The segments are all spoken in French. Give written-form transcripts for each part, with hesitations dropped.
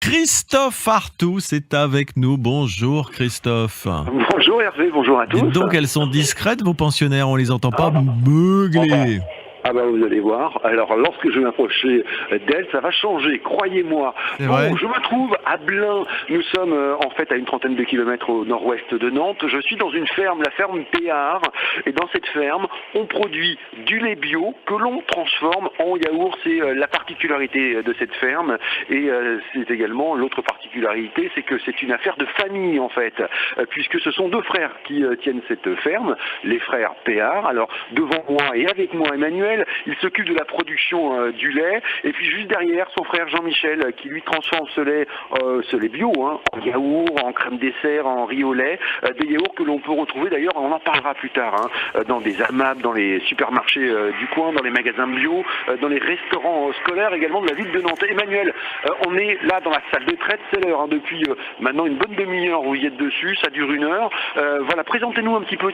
Christophe Artus est avec nous. Bonjour Christophe. Bonjour Hervé, bonjour à tous. Dites donc, elles sont discrètes vos pensionnaires, on les entend pas beugler. Ah bah vous allez voir. Alors lorsque je vais m'approcher d'elle, ça va changer, croyez-moi. C'est vrai. Je me trouve à Blain. Nous sommes en fait à une trentaine de kilomètres au nord-ouest de Nantes. Je suis dans une ferme, la ferme Péard. Et dans cette ferme, on produit du lait bio que l'on transforme en yaourt. C'est la particularité de cette ferme. Et c'est également l'autre particularité, c'est que c'est une affaire de famille en fait. Puisque ce sont deux frères qui tiennent cette ferme, les frères Péard. Alors devant moi et avec moi Emmanuel, il s'occupe de la production du lait, et puis juste derrière son frère Jean-Michel qui lui transforme ce lait bio, en yaourt, en crème dessert, en riz au lait, des yaourts que l'on peut retrouver d'ailleurs, on en parlera plus tard, dans des AMAP, dans les supermarchés du coin, dans les magasins bio, dans les restaurants scolaires également de la ville de Nantes. Emmanuel, on est là dans la salle de traite, c'est l'heure, depuis maintenant une bonne demi-heure, vous y êtes dessus, ça dure une heure. Voilà, présentez-nous un petit peu,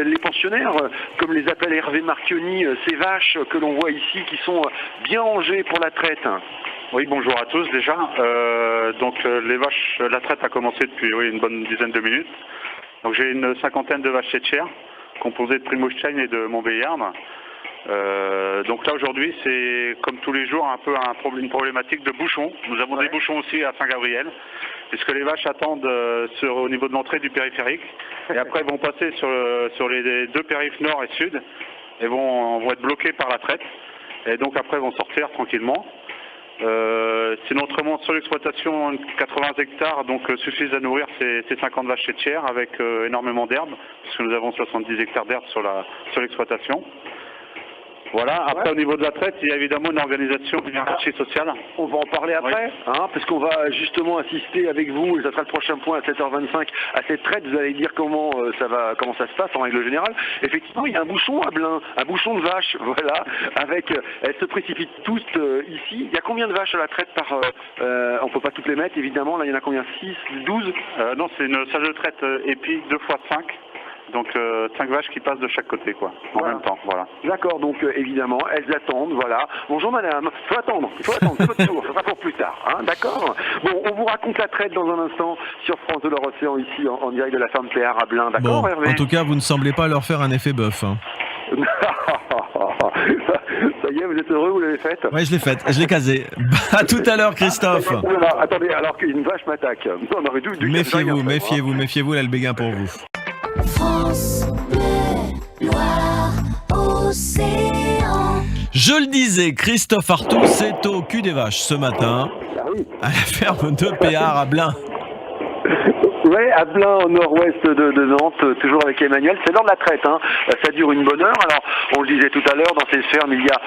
les pensionnaires, comme les appelle Hervé Marchionni, ces vaches que l'on voit ici qui sont bien rangées pour la traite. Oui, bonjour à tous déjà. Les vaches, la traite a commencé depuis une bonne dizaine de minutes. Donc j'ai une cinquantaine de vaches laitières, composées de Primouchstein et de Montbéliard. Donc là aujourd'hui c'est comme tous les jours un peu une problématique de bouchons. Nous avons des bouchons aussi à Saint-Gabriel, puisque les vaches attendent au niveau de l'entrée du périphérique. Et après vont passer sur les deux périphériques nord et sud. Et vont être bloqués par la traite, et donc après vont sortir tranquillement. Sinon autrement sur l'exploitation 80 hectares donc suffisent à nourrir ces 50 vaches laitières avec énormément d'herbes, puisque nous avons 70 hectares d'herbes sur l'exploitation. Voilà, après au niveau de la traite, il y a évidemment une organisation, une hiérarchie sociale. On va en parler après, parce qu'on va justement assister avec vous, et ça sera le prochain point à 7h25, à cette traite. Vous allez dire comment ça se passe en règle générale. Effectivement, il y a un bouchon à Blain, un bouchon de vache, voilà, elles se précipitent toutes ici. Il y a combien de vaches à la traite par... on ne peut pas toutes les mettre, évidemment, là il y en a combien, 6, 12 Non, c'est une salle de traite épi 2x5. Donc 5 vaches qui passent de chaque côté, en même temps, voilà. D'accord, donc évidemment, elles attendent, voilà. Bonjour madame, il faut attendre, c'est votre tour, ça sera pour plus tard, d'accord. Bon, on vous raconte la traite dans un instant sur France de l'Océan, ici, en direct de la ferme Péard à Blain, d'accord Bon, Hervé? en tout cas, vous ne semblez pas leur faire un effet bœuf. Ça y est, vous êtes heureux, vous l'avez faite? Ouais, je l'ai faite, je l'ai casée. À tout à l'heure Christophe. Attendez, alors qu'une vache m'attaque. On aurait dû Méfiez-vous, elle a le béguin pour vous. France Bleu, Loire, Océan. Je le disais, Christophe Artus est au cul des vaches ce matin, à la ferme de Péard à Blain. Oui, à Blain, au nord-ouest de Nantes, toujours avec Emmanuel. C'est l'heure de la traite, ça dure une bonne heure. Alors, on le disait tout à l'heure, dans cette ferme, il y a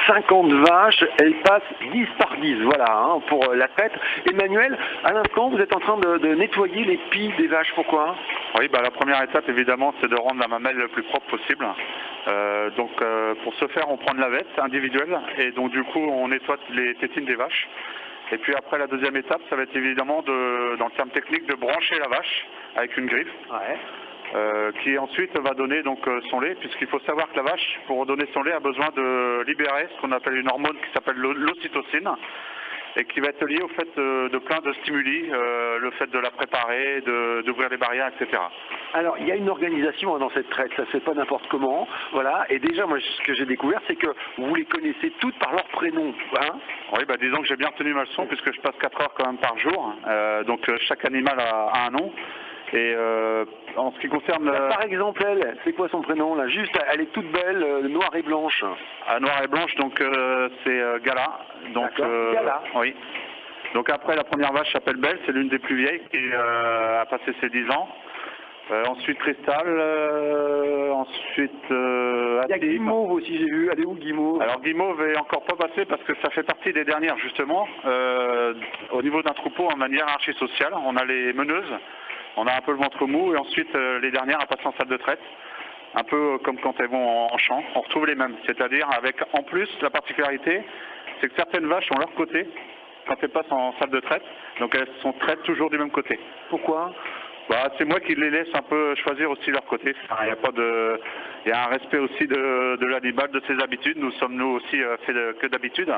50 vaches. Elles passent 10 par 10, voilà, pour la traite. Emmanuel, à l'instant, vous êtes en train de nettoyer les pies des vaches. Pourquoi? Oui, la première étape, évidemment, c'est de rendre la mamelle le plus propre possible. Pour ce faire, on prend de la lavette individuelle et donc du coup, on nettoie les tétines des vaches. Et puis après, la deuxième étape, ça va être évidemment, dans le terme technique, de brancher la vache avec une griffe, qui ensuite va donner donc son lait, puisqu'il faut savoir que la vache, pour donner son lait, a besoin de libérer ce qu'on appelle une hormone qui s'appelle l'ocytocine, et qui va être liée au fait de plein de stimuli, le fait de la préparer, d'ouvrir les barrières, etc. Alors, il y a une organisation dans cette traite, ça se fait pas n'importe comment, voilà, et déjà, moi, ce que j'ai découvert, c'est que vous les connaissez toutes par leur prénom, Oui, disons que j'ai bien retenu ma leçon, puisque je passe 4 heures quand même par jour, donc chaque animal a un nom. Et en ce qui concerne... Par exemple, elle, c'est quoi son prénom là? Juste, elle est toute belle, noire et blanche. Noire et blanche, donc c'est Gala. Donc, Gala. Oui. Donc après, la première vache s'appelle Belle, c'est l'une des plus vieilles qui a passé ses 10 ans. Ensuite Cristal, ensuite... il y a Guimauve aussi, j'ai vu. Elle est où Guimauve? Alors Guimauve est encore pas passée parce que ça fait partie des dernières justement. Au niveau d'un troupeau, en manière hiérarchie sociale, on a les meneuses. On a un peu le ventre mou et ensuite les dernières à passer en salle de traite. Un peu comme quand elles vont en champ. On retrouve les mêmes. C'est-à-dire avec en plus la particularité, c'est que certaines vaches ont leur côté quand elles passent en salle de traite. Donc elles sont traites toujours du même côté. Pourquoi? Bah, c'est moi qui les laisse un peu choisir aussi leur côté. Enfin, il y a un respect aussi de l'animal, de ses habitudes. Nous sommes nous aussi faits que d'habitude.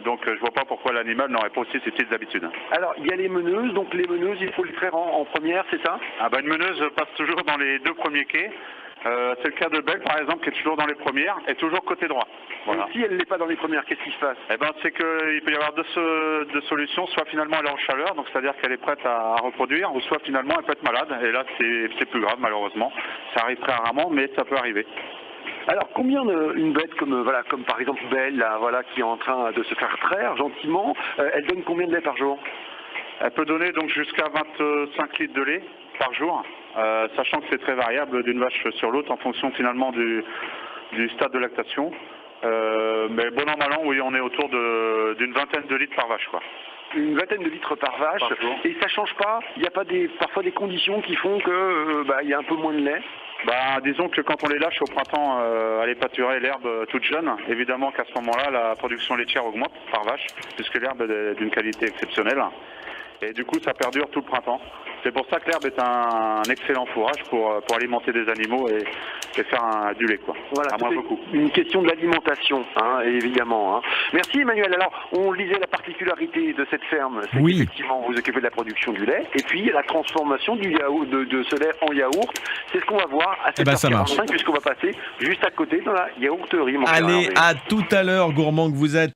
Donc je vois pas pourquoi l'animal n'aurait pas aussi ses petites habitudes. Alors, il y a les meneuses, donc les meneuses, il faut les traire en première, c'est ça? Ah bah, une meneuse passe toujours dans les 2 premiers quais. C'est le cas de Belle, par exemple, qui est toujours dans les premières et toujours côté droit. Voilà. Et si elle n'est pas dans les premières, qu'est-ce qui se passe? Eh ben, c'est qu'il peut y avoir deux solutions. Soit finalement elle est en chaleur, donc c'est-à-dire qu'elle est prête à reproduire, ou soit finalement elle peut être malade. Et là, c'est plus grave, malheureusement. Ça arrive très rarement, mais ça peut arriver. Alors, combien une bête comme par exemple Belle, là, voilà, qui est en train de se faire traire gentiment, elle donne combien de lait par jour? Elle peut donner donc jusqu'à 25 litres de lait par jour, sachant que c'est très variable d'une vache sur l'autre en fonction finalement du stade de lactation. Mais bon an, mal an, oui, on est autour d'une vingtaine de litres par vache, quoi. Une vingtaine de litres par vache, et ça change pas? Il n'y a pas parfois des conditions qui font que il y a un peu moins de lait? Bah, disons que quand on les lâche au printemps à les pâturer l'herbe toute jeune, évidemment qu'à ce moment-là, la production laitière augmente par vache, puisque l'herbe est d'une qualité exceptionnelle. Et du coup, ça perdure tout le printemps. C'est pour ça que l'herbe est un excellent fourrage pour alimenter des animaux et faire du lait, quoi. Voilà, à moins beaucoup. Une question de l'alimentation, hein, évidemment. Hein. Merci Emmanuel. Alors, on lisait la particularité de cette ferme, c'est qu'effectivement vous occupez de la production du lait, et puis la transformation du yaourt, de ce lait en yaourt. C'est ce qu'on va voir à 7h45, puisqu'on va passer juste à côté dans la yaourterie. Allez, à tout à l'heure, gourmand que vous êtes.